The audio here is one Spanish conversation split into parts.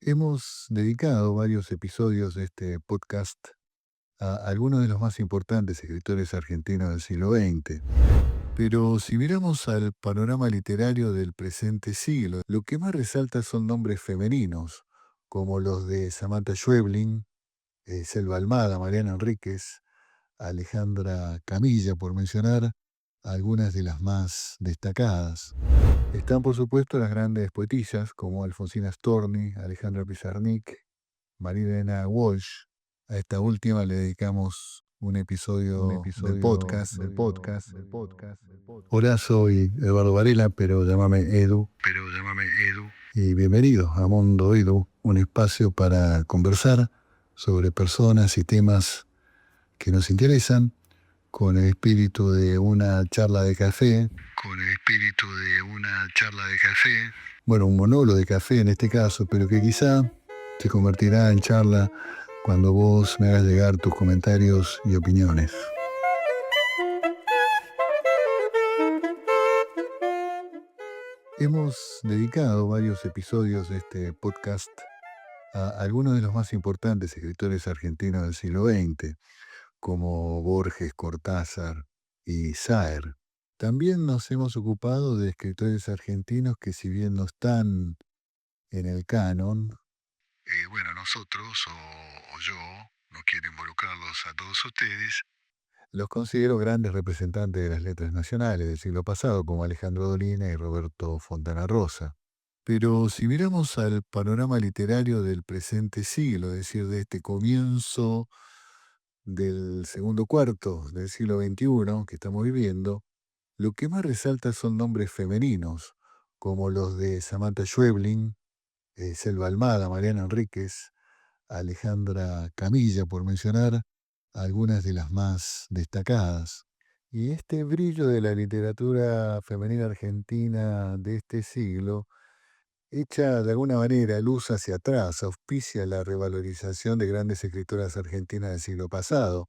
Hemos dedicado varios episodios de este podcast a algunos de los más importantes escritores argentinos del siglo XX. Pero si miramos al panorama literario del presente siglo, lo que más resalta son nombres femeninos, como los de Samantha Schweblin, Selva Almada, Mariana Enríquez, Alejandra Camilla, por mencionar algunas de las más destacadas. Están, por supuesto, las grandes poetisas como Alfonsina Storni, Alejandra Pizarnik, Marilena Walsh. A esta última le dedicamos un episodio del podcast. Hola, soy Eduardo Varela, pero llámame Edu. Y bienvenido a Mundo Edu, un espacio para conversar sobre personas y temas que nos interesan con el espíritu de una charla de café. Bueno, un monólogo de café en este caso, pero que quizá se convertirá en charla cuando vos me hagas llegar tus comentarios y opiniones. Hemos dedicado varios episodios de este podcast a algunos de los más importantes escritores argentinos del siglo XX, como Borges, Cortázar y Saer. También nos hemos ocupado de escritores argentinos que, si bien no están en el canon, nosotros o yo, no quiero involucrarlos a todos ustedes, los considero grandes representantes de las letras nacionales del siglo pasado, como Alejandro Dolina y Roberto Fontana Rosa. Pero si miramos al panorama literario del presente siglo, es decir, de este comienzo del segundo cuarto del siglo XXI que estamos viviendo, lo que más resalta son nombres femeninos, como los de Samantha Schweblin, Selva Almada, Mariana Enríquez, Alejandra Camilla, por mencionar algunas de las más destacadas. Y este brillo de la literatura femenina argentina de este siglo echa de alguna manera luz hacia atrás, auspicia la revalorización de grandes escritoras argentinas del siglo pasado.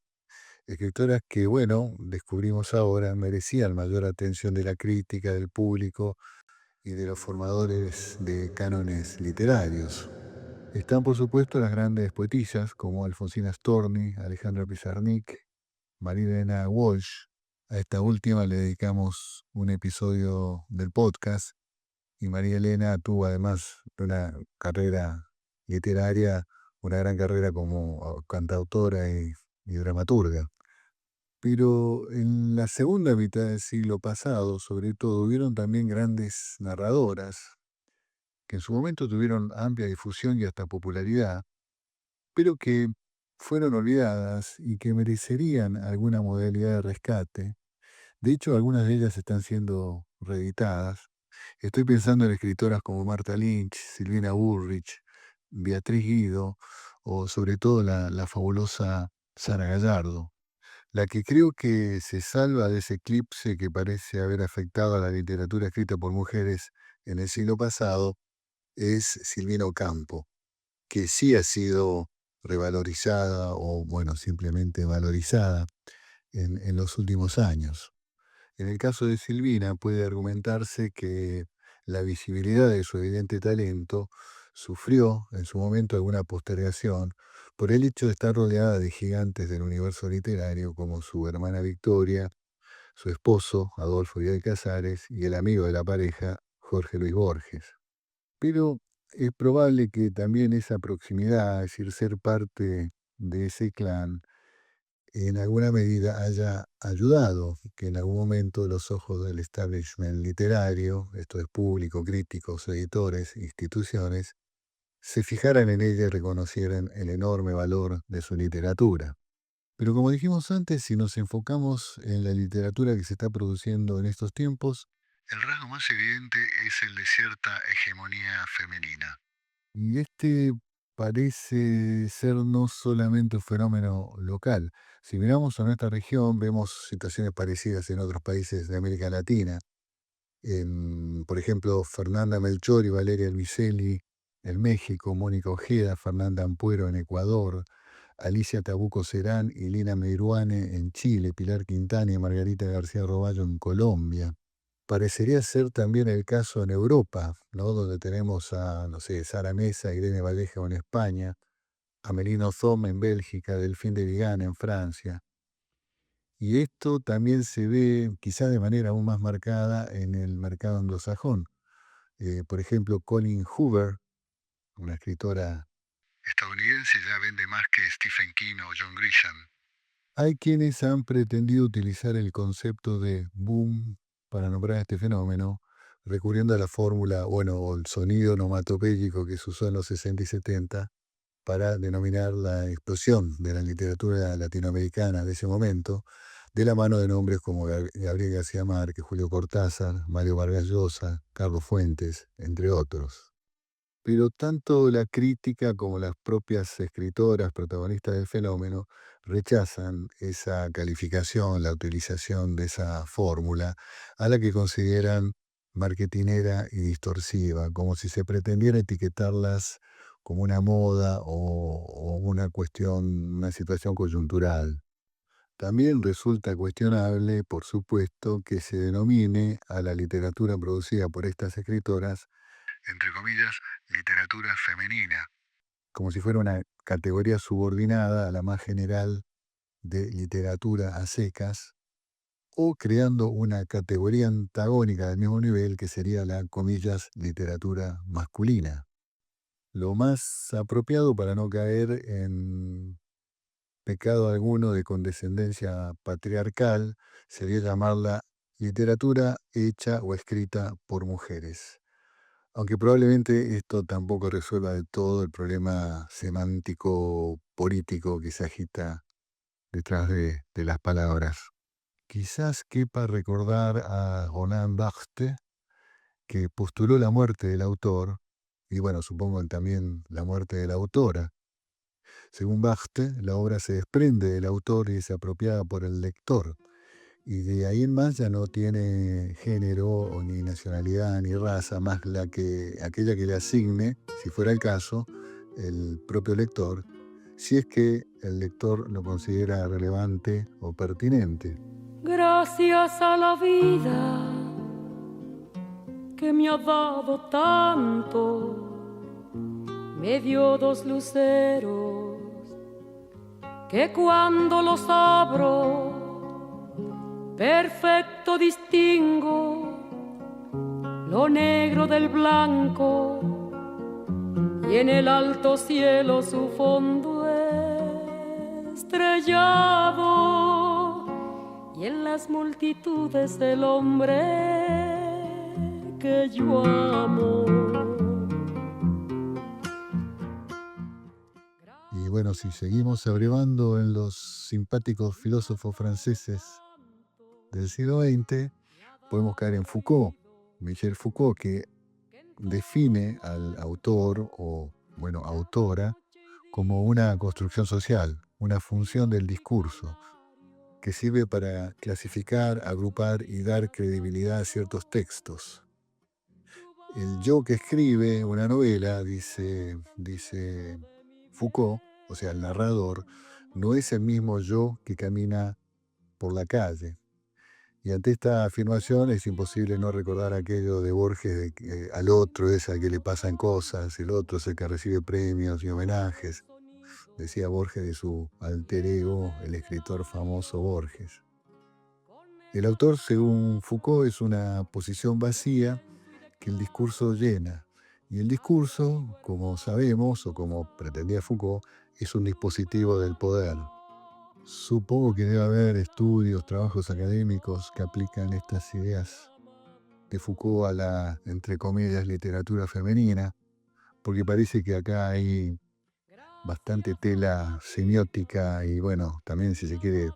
Escritoras que, bueno, descubrimos ahora, merecían mayor atención de la crítica, del público y de los formadores de cánones literarios. Están, por supuesto, las grandes poetisas como Alfonsina Storni, Alejandra Pizarnik, Marilena Walsh. A esta última le dedicamos un episodio del podcast, y María Elena tuvo, además de una carrera literaria, una gran carrera como cantautora y dramaturga. Pero en la segunda mitad del siglo pasado, sobre todo, hubieron también grandes narradoras que en su momento tuvieron amplia difusión y hasta popularidad, pero que fueron olvidadas y que merecerían alguna modalidad de rescate. De hecho, algunas de ellas están siendo reeditadas. Estoy pensando en escritoras como Marta Lynch, Silvina Bullrich, Beatriz Guido o sobre todo la fabulosa Sara Gallardo. La que creo que se salva de ese eclipse que parece haber afectado a la literatura escrita por mujeres en el siglo pasado es Silvina Ocampo, que sí ha sido revalorizada o, bueno, simplemente valorizada en los últimos años. En el caso de Silvina puede argumentarse que la visibilidad de su evidente talento sufrió en su momento alguna postergación por el hecho de estar rodeada de gigantes del universo literario como su hermana Victoria, su esposo Adolfo Bioy Casares y el amigo de la pareja Jorge Luis Borges. Pero es probable que también esa proximidad, es decir, ser parte de ese clan, en alguna medida haya ayudado que en algún momento los ojos del establishment literario, esto es público, críticos, editores, instituciones, se fijaran en ella y reconocieran el enorme valor de su literatura. Pero como dijimos antes, si nos enfocamos en la literatura que se está produciendo en estos tiempos, el rasgo más evidente es el de cierta hegemonía femenina. Y este parece ser no solamente un fenómeno local. Si miramos a nuestra región, vemos situaciones parecidas en otros países de América Latina. Por ejemplo, Fernanda Melchor y Valeria Luiselli en México, Mónica Ojeda, Fernanda Ampuero en Ecuador, Alicia Tabuco Serán y Lina Meiruane en Chile, Pilar Quintana y Margarita García Roballo en Colombia. Parecería ser también el caso en Europa, ¿no? Donde tenemos a, no sé, Sara Mesa, Irene Vallejo en España, a Melino Thom en Bélgica, Delfín de Vigan en Francia. Y esto también se ve, quizá de manera aún más marcada, en el mercado anglosajón. Por ejemplo, Colin Hoover, una escritora estadounidense, ya vende más que Stephen King o John Grisham. Hay quienes han pretendido utilizar el concepto de boom para nombrar este fenómeno, recurriendo a la fórmula, bueno, o el sonido onomatopéyico que se usó en los 60 y 70 para denominar la explosión de la literatura latinoamericana de ese momento, de la mano de nombres como Gabriel García Márquez, Julio Cortázar, Mario Vargas Llosa, Carlos Fuentes, entre otros. Pero tanto la crítica como las propias escritoras protagonistas del fenómeno rechazan esa calificación, la utilización de esa fórmula, a la que consideran marketinera y distorsiva, como si se pretendiera etiquetarlas como una moda o una cuestión, una situación coyuntural. También resulta cuestionable, por supuesto, que se denomine a la literatura producida por estas escritoras, entre comillas, literatura femenina, como si fuera una categoría subordinada a la más general de literatura a secas, o creando una categoría antagónica del mismo nivel que sería la, comillas, literatura masculina. Lo más apropiado para no caer en pecado alguno de condescendencia patriarcal sería llamarla literatura hecha o escrita por mujeres. Aunque probablemente esto tampoco resuelva del todo el problema semántico político que se agita detrás de las palabras. Quizás quepa recordar a Roland Barthes, que postuló la muerte del autor, y bueno, supongo también la muerte de la autora. Según Barthes, la obra se desprende del autor y es apropiada por el lector. Y de ahí en más ya no tiene género o ni nacionalidad ni raza, más aquella que le asigne, si fuera el caso, el propio lector, si es que el lector lo considera relevante o pertinente. Gracias a la vida que me ha dado tanto, me dio dos luceros que cuando los abro, perfecto distingo lo negro del blanco y en el alto cielo su fondo estrellado y en las multitudes del hombre que yo amo. Y bueno, si seguimos abrevando en los simpáticos filósofos franceses del siglo XX, podemos caer en Foucault, Michel Foucault, que define al autor o, bueno, autora como una construcción social, una función del discurso, que sirve para clasificar, agrupar y dar credibilidad a ciertos textos. El yo que escribe una novela, dice Foucault, o sea, el narrador, no es el mismo yo que camina por la calle. Y ante esta afirmación es imposible no recordar aquello de Borges, de que al otro es al que le pasan cosas, el otro es el que recibe premios y homenajes. Decía Borges de su alter ego, el escritor famoso Borges. El autor, según Foucault, es una posición vacía que el discurso llena. Y el discurso, como sabemos, o como pretendía Foucault, es un dispositivo del poder. Supongo que debe haber estudios, trabajos académicos que aplican estas ideas de Foucault a la, entre comillas, literatura femenina, porque parece que acá hay bastante tela semiótica y, bueno, también, si se quiere,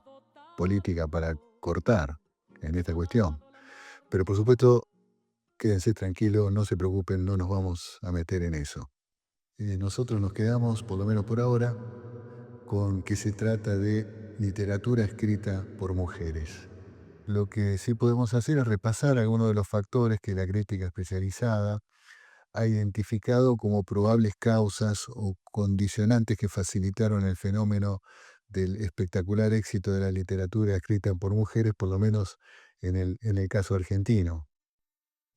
política para cortar en esta cuestión. Pero por supuesto, quédense tranquilos, no se preocupen, no nos vamos a meter en eso. Nosotros nos quedamos, por lo menos por ahora, con que se trata de literatura escrita por mujeres. Lo que sí podemos hacer es repasar algunos de los factores que la crítica especializada ha identificado como probables causas o condicionantes que facilitaron el fenómeno del espectacular éxito de la literatura escrita por mujeres, por lo menos en el caso argentino.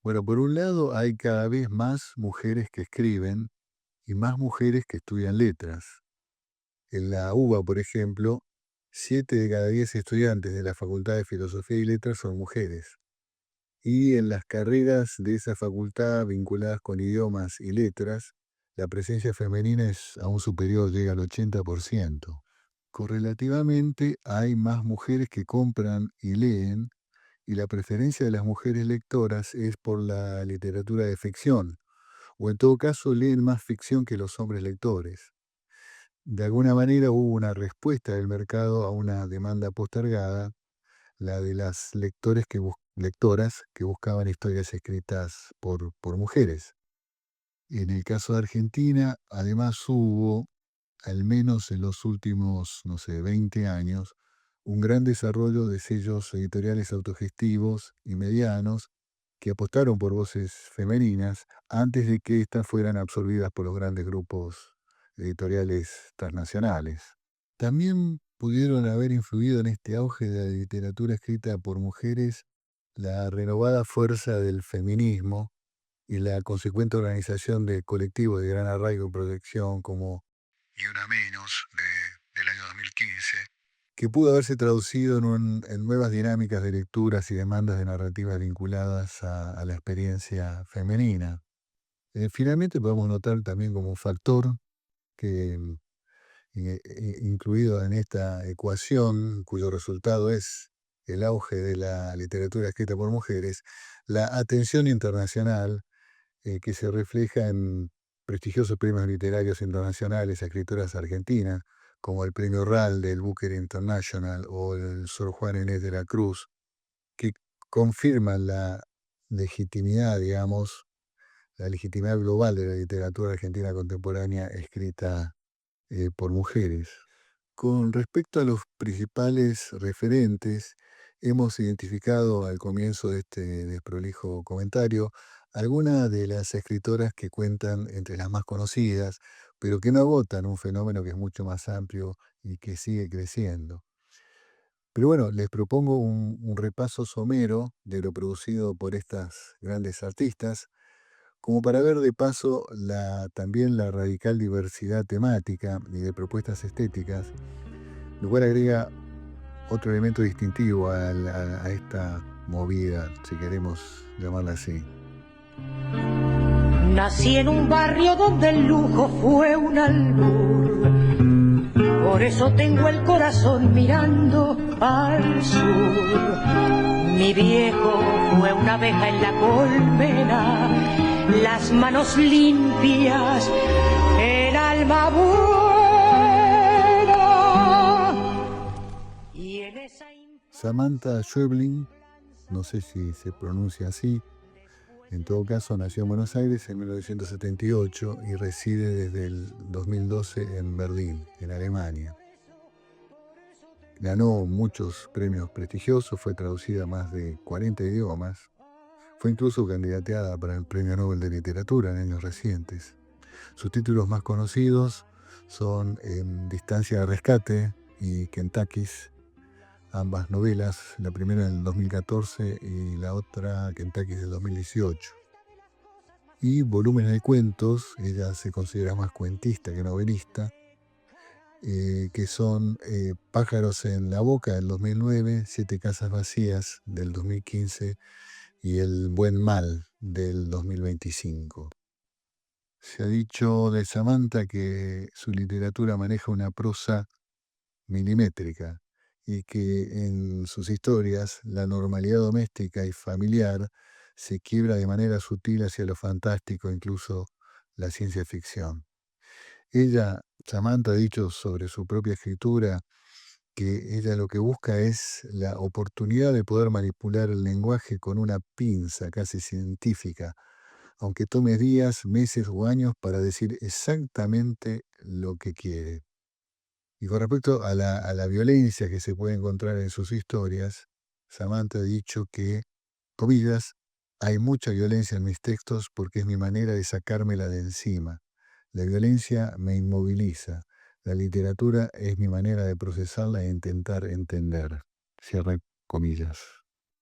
Bueno, por un lado hay cada vez más mujeres que escriben y más mujeres que estudian letras. En la UBA, por ejemplo, 7 de cada 10 estudiantes de la Facultad de Filosofía y Letras son mujeres. Y en las carreras de esa facultad vinculadas con idiomas y letras, la presencia femenina es aún superior, llega al 80%. Correlativamente, hay más mujeres que compran y leen, y la preferencia de las mujeres lectoras es por la literatura de ficción, o en todo caso leen más ficción que los hombres lectores. De alguna manera hubo una respuesta del mercado a una demanda postergada, la de las lectoras que buscaban historias escritas por mujeres. En el caso de Argentina, además hubo, al menos en los últimos, no sé, 20 años, un gran desarrollo de sellos editoriales autogestivos y medianos que apostaron por voces femeninas antes de que éstas fueran absorbidas por los grandes grupos editoriales transnacionales. También pudieron haber influido en este auge de la literatura escrita por mujeres la renovada fuerza del feminismo y la consecuente organización de colectivos de gran arraigo y protección como Y Una Menos del año 2015, que pudo haberse traducido en nuevas dinámicas de lecturas y demandas de narrativas vinculadas a la experiencia femenina. Finalmente podemos notar también como un factor que incluido en esta ecuación, cuyo resultado es el auge de la literatura escrita por mujeres, la atención internacional que se refleja en prestigiosos premios literarios internacionales a escritoras argentinas, como el Premio RAL del Booker International o el Sor Juana Inés de la Cruz, que confirman la legitimidad, digamos, la legitimidad global de la literatura argentina contemporánea escrita por mujeres. Con respecto a los principales referentes, hemos identificado al comienzo de este desprolijo comentario algunas de las escritoras que cuentan entre las más conocidas, pero que no agotan un fenómeno que es mucho más amplio y que sigue creciendo. Pero bueno, les propongo un repaso somero de lo producido por estas grandes artistas, como para ver de paso también la radical diversidad temática y de propuestas estéticas, lo cual agrega otro elemento distintivo a esta movida, si queremos llamarla así. Nací en un barrio donde el lujo fue un albur, por eso tengo el corazón mirando al sur. Mi viejo fue una abeja en la colmena, las manos limpias, el alma buena. Y en esa Samantha Schweblin, no sé si se pronuncia así, en todo caso nació en Buenos Aires en 1978 y reside desde el 2012 en Berlín, en Alemania. Ganó muchos premios prestigiosos, fue traducida a más de 40 idiomas, fue incluso candidateada para el Premio Nobel de Literatura en años recientes. Sus títulos más conocidos son Distancia de Rescate y Kentucky's, ambas novelas, la primera en el 2014 y la otra, Kentucky's, del 2018. Y volúmenes de cuentos, ella se considera más cuentista que novelista, que son Pájaros en la Boca del 2009, Siete Casas Vacías del 2015 y El Buen Mal del 2025. Se ha dicho de Samantha que su literatura maneja una prosa milimétrica y que en sus historias la normalidad doméstica y familiar se quiebra de manera sutil hacia lo fantástico, incluso la ciencia ficción. Ella, Samantha, ha dicho sobre su propia escritura que ella lo que busca es la oportunidad de poder manipular el lenguaje con una pinza casi científica, aunque tome días, meses o años para decir exactamente lo que quiere. Y con respecto a la violencia que se puede encontrar en sus historias, Samantha ha dicho que, comillas, hay mucha violencia en mis textos porque es mi manera de sacármela de encima. La violencia me inmoviliza. La literatura es mi manera de procesarla e intentar entender. Cierra comillas.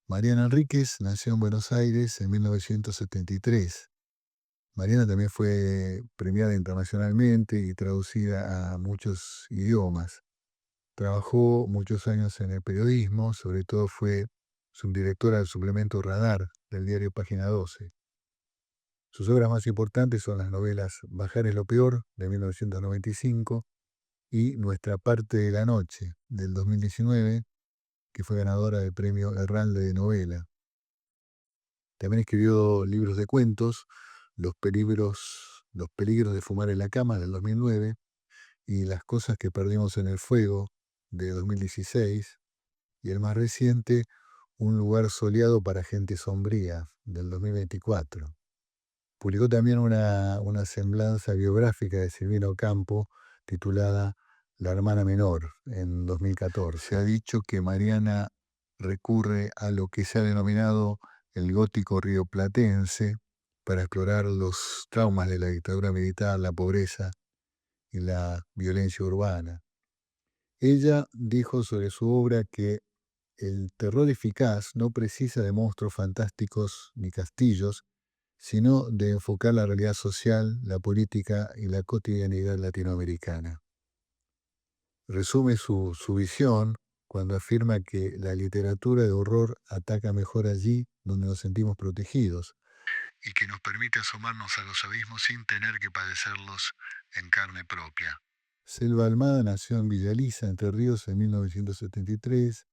Mariana Enríquez nació en Buenos Aires en 1973. Mariana también fue premiada internacionalmente y traducida a muchos idiomas. Trabajó muchos años en el periodismo, sobre todo fue subdirectora del suplemento Radar del diario Página 12. Sus obras más importantes son las novelas Bajar es lo peor, de 1995, y Nuestra parte de la noche, del 2019, que fue ganadora del premio Herralde de novela. También escribió libros de cuentos, Los peligros de fumar en la cama, del 2009, y Las cosas que perdimos en el fuego, de 2016, y el más reciente, Un lugar soleado para gente sombría, del 2024. Publicó también una semblanza biográfica de Silvino Ocampo titulada La hermana menor, en 2014. Se ha dicho que Mariana recurre a lo que se ha denominado el gótico rioplatense para explorar los traumas de la dictadura militar, la pobreza y la violencia urbana. Ella dijo sobre su obra que el terror eficaz no precisa de monstruos fantásticos ni castillos, sino de enfocar la realidad social, la política y la cotidianidad latinoamericana. Resume su visión cuando afirma que la literatura de horror ataca mejor allí donde nos sentimos protegidos y que nos permite asomarnos a los abismos sin tener que padecerlos en carne propia. Selva Almada nació en Villa Elisa, Entre Ríos, en 1973,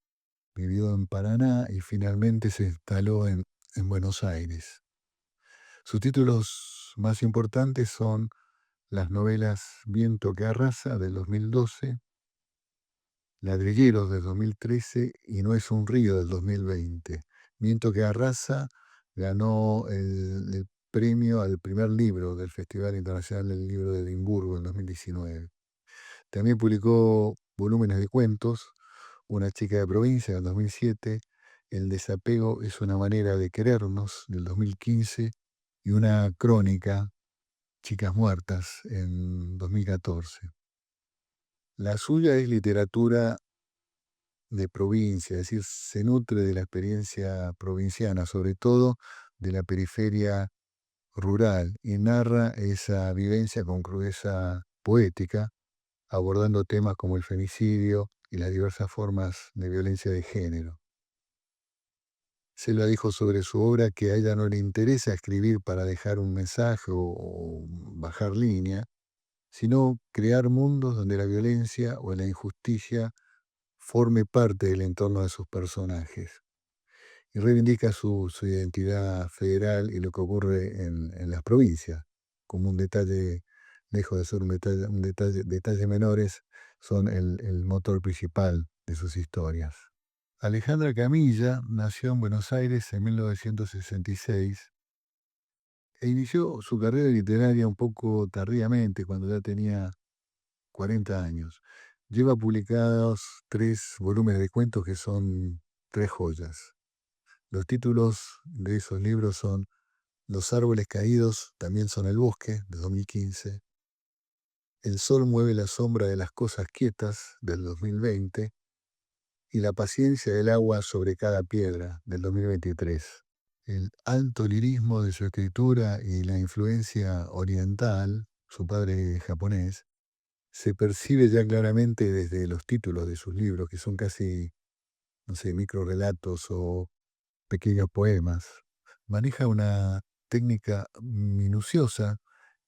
vivió en Paraná y finalmente se instaló en Buenos Aires. Sus títulos más importantes son las novelas Viento que arrasa, del 2012, Ladrilleros, del 2013 y No es un río, del 2020. Viento que arrasa ganó el premio al primer libro del Festival Internacional del Libro de Edimburgo en 2019. También publicó volúmenes de cuentos, Una chica de provincia, del 2007, El desapego es una manera de querernos, del 2015, y una crónica, Chicas muertas, en 2014. La suya es literatura de provincia, es decir, se nutre de la experiencia provinciana, sobre todo de la periferia rural, y narra esa vivencia con crudeza poética, abordando temas como el femicidio y las diversas formas de violencia de género. Selva dijo sobre su obra que a ella no le interesa escribir para dejar un mensaje o bajar línea, sino crear mundos donde la violencia o la injusticia forme parte del entorno de sus personajes. Y reivindica su identidad federal y lo que ocurre en las provincias, como un detalle, lejos de ser detalles menores, son el motor principal de sus historias. Alejandra Camilla nació en Buenos Aires en 1966 e inició su carrera literaria un poco tardíamente, cuando ya tenía 40 años. Lleva publicados 3 volúmenes de cuentos que son 3 joyas. Los títulos de esos libros son Los árboles caídos también son el bosque, de 2015, El sol mueve la sombra de las cosas quietas, del 2020, y La paciencia del agua sobre cada piedra, del 2023. El alto lirismo de su escritura y la influencia oriental, su padre japonés, se percibe ya claramente desde los títulos de sus libros, que son casi, no sé, microrelatos o pequeños poemas. Maneja una técnica minuciosa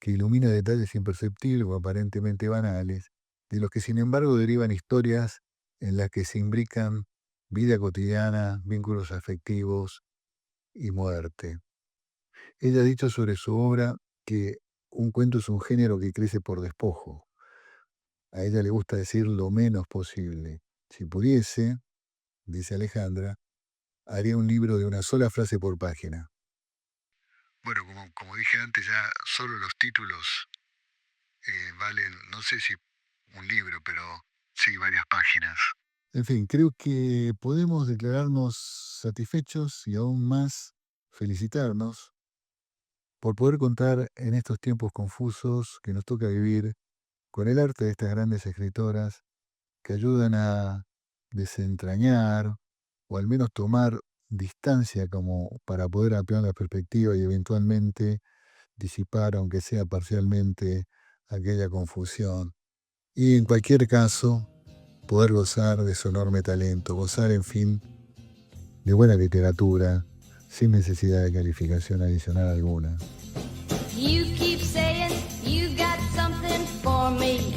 que ilumina detalles imperceptibles o aparentemente banales, de los que sin embargo derivan historias en las que se imbrican vida cotidiana, vínculos afectivos y muerte. Ella ha dicho sobre su obra que un cuento es un género que crece por despojo. A ella le gusta decir lo menos posible. Si pudiese, dice Alejandra, haría un libro de una sola frase por página. Bueno, como dije antes, ya solo los títulos valen, no sé si un libro, pero sí varias páginas. En fin, creo que podemos declararnos satisfechos y aún más felicitarnos por poder contar en estos tiempos confusos que nos toca vivir con el arte de estas grandes escritoras que ayudan a desentrañar o al menos tomar distancia como para poder ampliar la perspectiva y eventualmente disipar, aunque sea parcialmente, aquella confusión. Y en cualquier caso, poder gozar de su enorme talento, gozar, en fin, de buena literatura, sin necesidad de calificación adicional alguna. You keep saying you got something for me,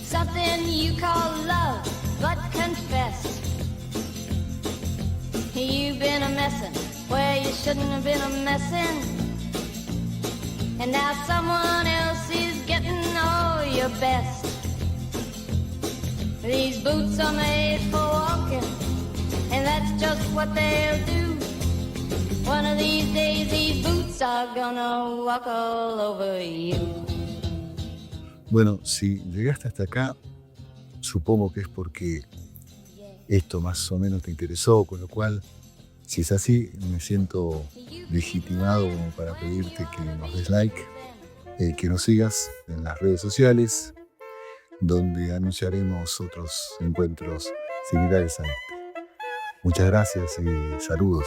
something you call love, but confess you've been a messin' where you shouldn't have been a messin', and now someone else is getting all your best. These boots are made for walking, and that's just what they'll do. One of these days these boots are gonna walk all over you. Bueno, si llegaste hasta acá, supongo que es porque esto más o menos te interesó, con lo cual, si es así, me siento legitimado como para pedirte que nos des like, que nos sigas en las redes sociales, donde anunciaremos otros encuentros similares a este. Muchas gracias y saludos.